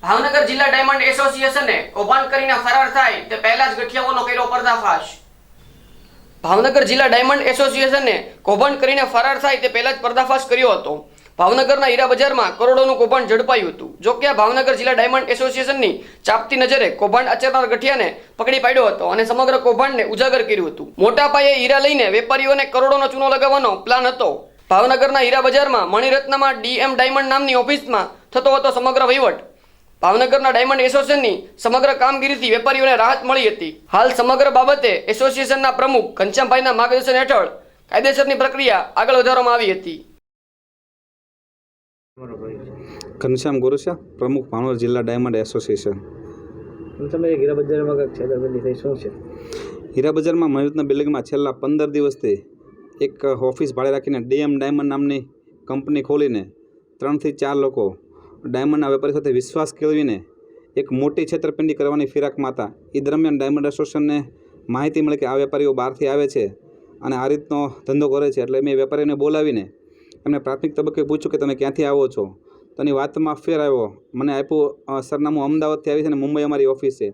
ભાવનગર જિલ્લા ડાયમંડ એસોસિએશને કૌભાંડ કરીને ફરાર થાય તે પહેલા જ ગઠિયાઓનો કર્યો પર્દાફાશ। ભાવનગર જિલ્લા ડાયમંડ એસોસિએશને કૌભાંડ કરીને ફરાર થાય તે પહેલા જ પર્દાફાશ કર્યો હતો। ભાવનગરના હીરા બજારમાં કરોડોનું કૌભાંડ ઝડપાયું હતું। જો કે ભાવનગર જિલ્લા ડાયમંડ એસોસિએશનની ચાપતી નજરે કૌભાંડ આચરનાર ગઠિયાને પકડી પાડ્યો હતો અને સમગ્ર કૌભાંડને ઉજાગર કર્યું હતું। મોટા પાયે હીરા લઈને વેપારીઓને કરોડોનો ચૂનો લગાવવાનો પ્લાન હતો। ભાવનગરના હીરા બજારમાં મણિરત્નમાં ડીએમ ડાયમંડ નામની ઓફિસમાં થતો હતો સમગ્ર વહીવટ। ભાવનગરના ડાયમંડ એસોસિએશનની સમગ્ર કામગીરીથી વેપારીઓને રાહત મળી હતી। હાલ સમગ્ર બાબતે એસોસિએશનના પ્રમુખ ઘનશ્યામભાઈના માર્ગદર્શન હેઠળ કાયદેસરની પ્રક્રિયા આગળ વધારવામાં આવી હતી। ઘનશ્યામ ગોરસિયા, પ્રમુખ ભાવનગર જિલ્લા ડાયમંડ એસોસિએશન। તમે હીરા બજારમાં કંઈક છેતરપિંડી થઈ શું છે? હીરા બજારમાં મયુરત્ન બિલ્ડિંગમાં છેલ્લા 15 દિવસથી એક ઓફિસ ભાડે રાખીને ડીએમ ડાયમંડ નામની કંપની ખોલીને 3 થી 4 લોકો ડાયમંડના વેપારી સાથે વિશ્વાસ કેળવીને એક મોટી છેતરપિંડી કરવાની ફિરાકમાં હતા। એ દરમિયાન ડાયમંડ એસોસિએશનને માહિતી મળી કે આ વેપારીઓ બહારથી આવે છે અને આ રીતનો ધંધો કરે છે, એટલે મેં વેપારીને બોલાવીને એમને પ્રાથમિક તબક્કે પૂછ્યું કે તમે ક્યાંથી આવો છો, તો એની વાતમાં ફેર આવ્યો। મને આપ્યું સરનામું અમદાવાદથી આવી છે અને મુંબઈ અમારી ઓફિસ છે।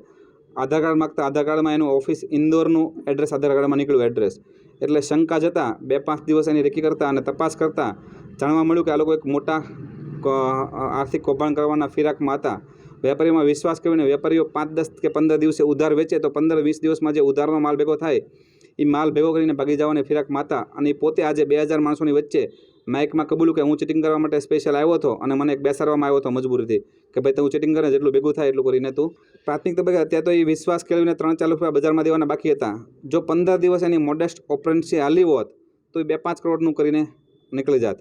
આધાર કાર્ડ માગતા આધાર કાર્ડમાં એનું ઓફિસ ઇન્દોરનું એડ્રેસ આધાર કાર્ડમાં નીકળ્યું એડ્રેસ, એટલે શંકા જતાં 2-5 દિવસ એની રેકી કરતાં અને તપાસ કરતાં જાણવા મળ્યું કે આ લોકો એક મોટા આર્થિક કૌભાંડ કરવાના ફિરાકમાં હતા। વેપારીઓમાં વિશ્વાસ કરીને વેપારીઓ 5, 10 કે 15 દિવસે ઉધાર વેચે તો 15-20 દિવસમાં જે ઉધારનો માલ ભેગો થાય એ માલ ભેગો કરીને ભાગી જવાની ફિરાકમાં હતા। અને એ પોતે આજે 2000 માણસોની વચ્ચે માઇકમાં કબૂલ્યું કે હું ચીટિંગ કરવા માટે સ્પેશિયલ આવ્યો હતો અને મને એક બેસાડવામાં આવ્યો હતો મજબૂરીથી કે ભાઈ તું ચીટિંગ કરે જેટલું ભેગું થાય એટલું કરીને તું પ્રાથમિક તબક્કે અત્યારે તો એ વિશ્વાસ કેળવીને 3-4 રૂપિયા બજારમાં દેવાના બાકી હતા। જો 15 દિવસ એની મોડેસ્ટ ઓપરન્સી હાલી હોત તો એ 2-5 કરોડનું કરીને નીકળી જાત।